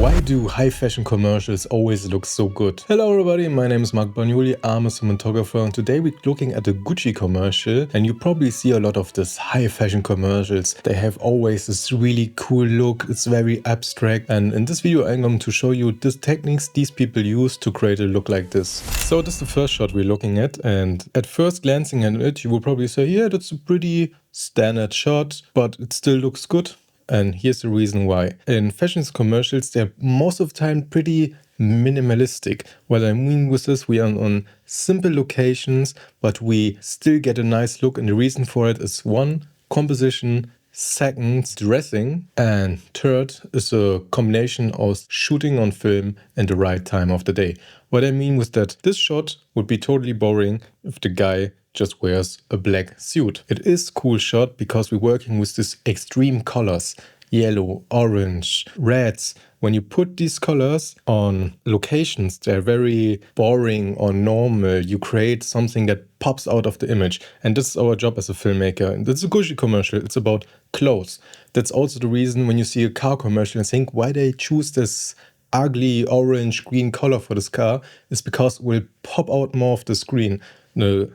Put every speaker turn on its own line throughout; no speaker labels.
Why do high fashion commercials always look so good? Hello everybody, my name is Mark Bagnoli, I'm a cinematographer, and today we're looking at a Gucci commercial, and you probably see a lot of this high fashion commercials. They have always this really cool look, it's very abstract, and in this video I'm going to show you the techniques these people use to create a look like this. So this is the first shot we're looking at, and at first glancing at it you will probably say, yeah, that's a pretty standard shot, but it still looks good. And here's the reason why. In fashion commercials, they're most of the time pretty minimalistic. What I mean with this, we are on simple locations, but we still get a nice look. And the reason for it is one, composition, second, dressing, and third is a combination of shooting on film and the right time of the day. What I mean with that, this shot would be totally boring if the guy just wears a black suit. It is a cool shot because we're working with these extreme colors, yellow, orange, reds. When you put these colors on locations, they're very boring or normal. You create something that pops out of the image. And this is our job as a filmmaker. And it's a Gucci commercial. It's about clothes. That's also the reason when you see a car commercial and think why they choose this ugly orange green color for this car is because it will pop out more of the screen. The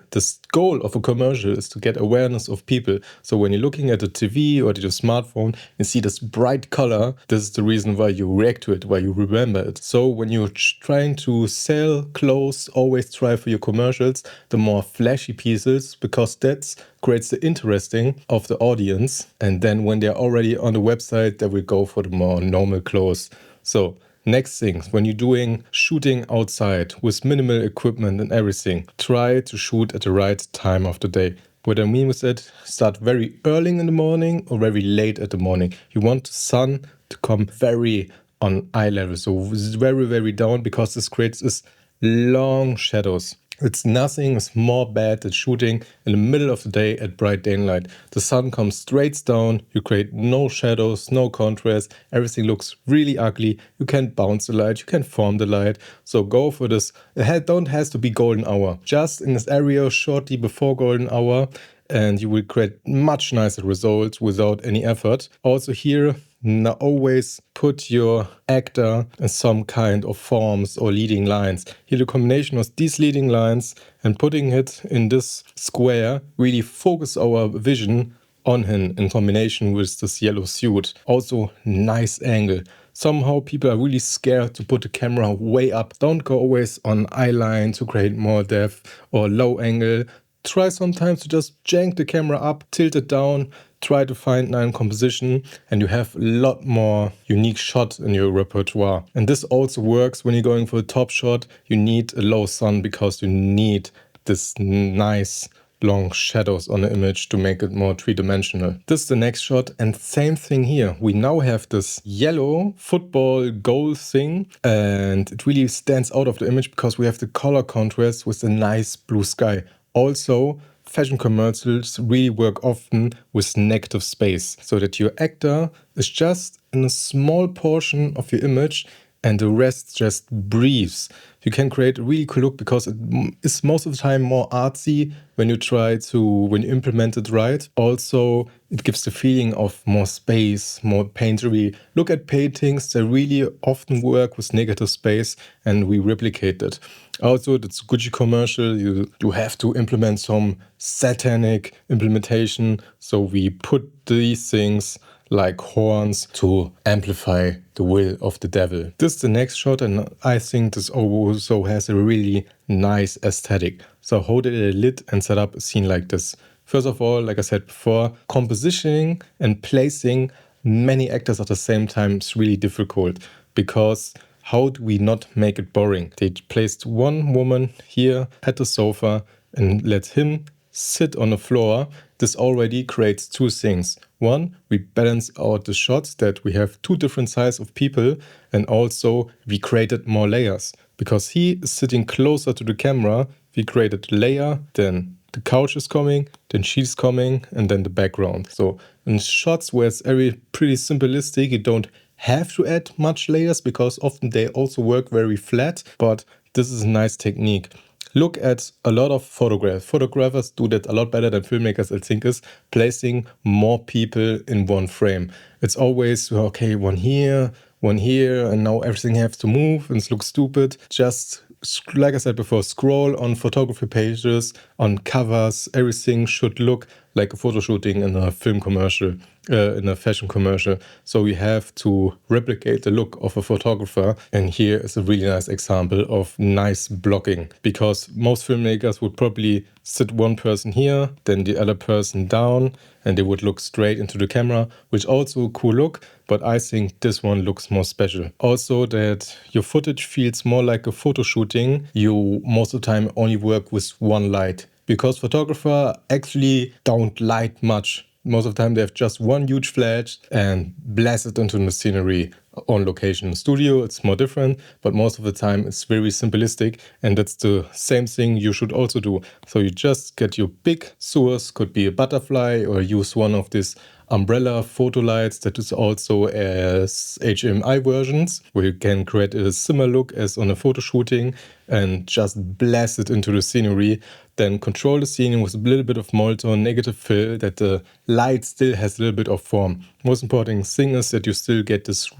goal of a commercial is to get awareness of people. So when you're looking at a TV or at your smartphone and see this bright color, this is the reason why you react to it, why you remember it. So when you're trying to sell clothes, always try for your commercials the more flashy pieces, because that creates the interesting of the audience. And then when they're already on the website, they will go for the more normal clothes. So next thing, when you're doing shooting outside with minimal equipment and everything, try to shoot at the right time of the day. What I mean with that, start very early in the morning or very late at the morning. You want the sun to come very on eye level, so very, very down, because this creates this long shadows. It's nothing is more bad than shooting in the middle of the day at bright daylight. The sun comes straight down, you create no shadows, no contrast, everything looks really ugly. You can't bounce the light, you can't form the light. So go for this. It don't has to be golden hour. Just in this area shortly before golden hour, and you will create much nicer results without any effort. Also here, now always put your actor in some kind of forms or leading lines. Here the combination of these leading lines and putting it in this square really focus our vision on him in combination with this yellow suit. Also nice angle. Somehow people are really scared to put the camera way up. Don't go always on eye line to create more depth or low angle. Try sometimes to just jank the camera up, tilt it down, try to find nice composition, and you have a lot more unique shots in your repertoire. And this also works when you're going for a top shot. You need a low sun because you need this nice long shadows on the image to make it more three-dimensional. This is the next shot, and same thing here. We now have this yellow football goal thing, and it really stands out of the image because we have the color contrast with the nice blue sky. Also, fashion commercials really work often with negative space, so that your actor is just in a small portion of your image and the rest just breathes. You can create a really cool look because it is most of the time more artsy when you implement it right. Also, it gives the feeling of more space, more painterly. Look at paintings, they really often work with negative space, and we replicate it. Also, that's Gucci commercial, you have to implement some satanic implementation. So we put these things like horns to amplify the will of the devil. This is the next shot, and I think this also has a really nice aesthetic. So hold it a lid and set up a scene like this. First of all, like I said before, compositioning and placing many actors at the same time is really difficult, because how do we not make it boring? They placed one woman here at the sofa and let him sit on the floor. This already creates two things. One, we balance out the shots that we have two different sizes of people, and also we created more layers. Because he is sitting closer to the camera, we created a layer, then the couch is coming, then she's coming, and then the background. So in shots where it's pretty simplistic, you don't have to add much layers because often they also work very flat, but this is a nice technique. Look at a lot of photographs. Photographers do that a lot better than filmmakers, I think, is placing more people in one frame. It's always, okay, one here, one here, and now everything has to move and it looks stupid. Just like I said before, scroll on photography pages, on covers. Everything should look like a photo shooting in a film commercial, in a fashion commercial. So we have to replicate the look of a photographer. And here is a really nice example of nice blocking, because most filmmakers would probably sit one person here, then the other person down, and they would look straight into the camera, which also a cool look, but I think this one looks more special. Also, that your footage feels more like a photo shooting. You most of the time only work with one light, because photographers actually don't light much. Most of the time they have just one huge flash and blast it into the scenery on location. In studio it's more different, but most of the time it's very simplistic, and that's the same thing you should also do. So you just get your big source, could be a butterfly, or use one of these umbrella photo lights that is also as HMI versions, where you can create a similar look as on a photo shooting and just blast it into the scenery. Then control the scene with a little bit of molten negative fill, that the light still has a little bit of form. Most important thing is that you still get this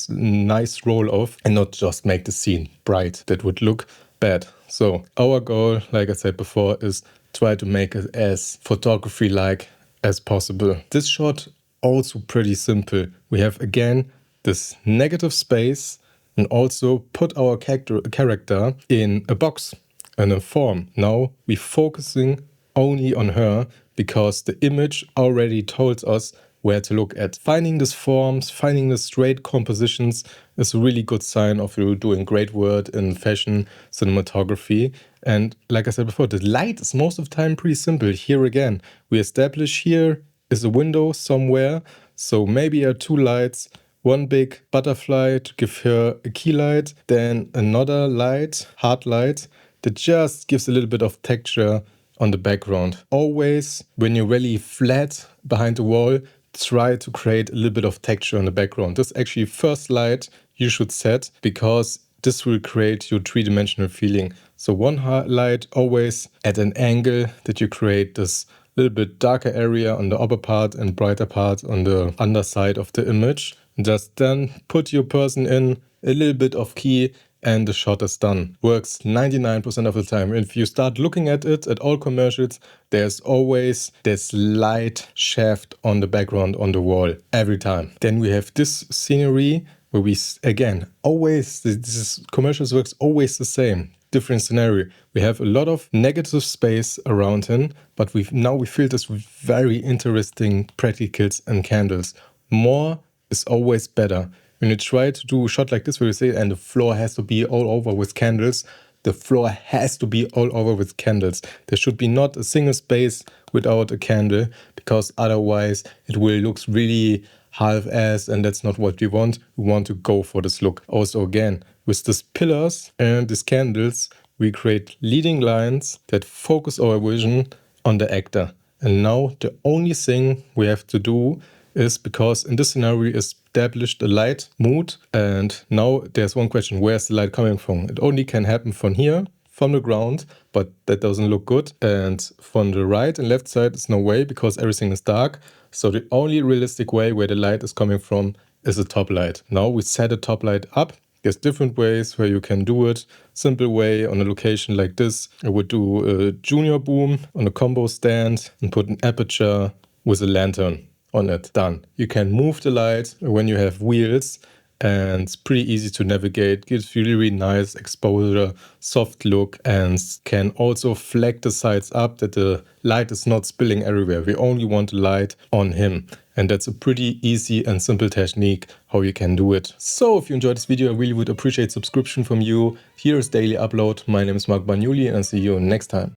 nice roll off and not just make the scene bright. That would look bad. So our goal, like I said before, is try to make it as photography-like as possible. This shot also pretty simple. We have again this negative space and also put our character in a box and a form. Now we're focusing only on her because the image already told us where to look at. Finding these forms, finding the straight compositions is a really good sign of you doing great work in fashion cinematography. And like I said before, the light is most of the time pretty simple. Here again, we establish here is a window somewhere. So maybe two lights, one big butterfly to give her a key light, then another light, hard light, that just gives a little bit of texture on the background. Always, when you're really flat behind the wall, try to create a little bit of texture on the background. This is actually first light you should set, because this will create your three-dimensional feeling. So one light always at an angle that you create this little bit darker area on the upper part and brighter part on the underside of the image. Just then put your person in, a little bit of key, and the shot is done. Works 99% of the time. If you start looking at it, at all commercials, there's always this light shaft on the background on the wall, every time. Then we have this scenery where we, again, always, this commercials works always the same. Different scenario. We have a lot of negative space around him, but now we fill this with very interesting practicals and candles. More is always better. When you try to do a shot like this where you say, and the floor has to be all over with candles, the floor has to be all over with candles. There should be not a single space without a candle, because otherwise it will look really half-assed, and that's not what we want. We want to go for this look. Also again, with these pillars and these candles, we create leading lines that focus our vision on the actor. And now the only thing we have to do is, because in this scenario we established a light mood, and now there's one question: where's the light coming from? It only can happen from here, from the ground, but that doesn't look good. And from the right and left side is no way, because everything is dark. So the only realistic way where the light is coming from is a top light. Now we set a top light up. There's different ways where you can do it. Simple way on a location like this, I would do a junior boom on a combo stand and put an aperture with a lantern on it. Done. You can move the light when you have wheels, and it's pretty easy to navigate. Gives you really nice exposure, soft look, and can also flag the sides up that the light is not spilling everywhere. We only want the light on him. And that's a pretty easy and simple technique how you can do it. So if you enjoyed this video, I really would appreciate subscription from you. Here is daily upload. My name is Mark Bagnoli, and I'll see you next time.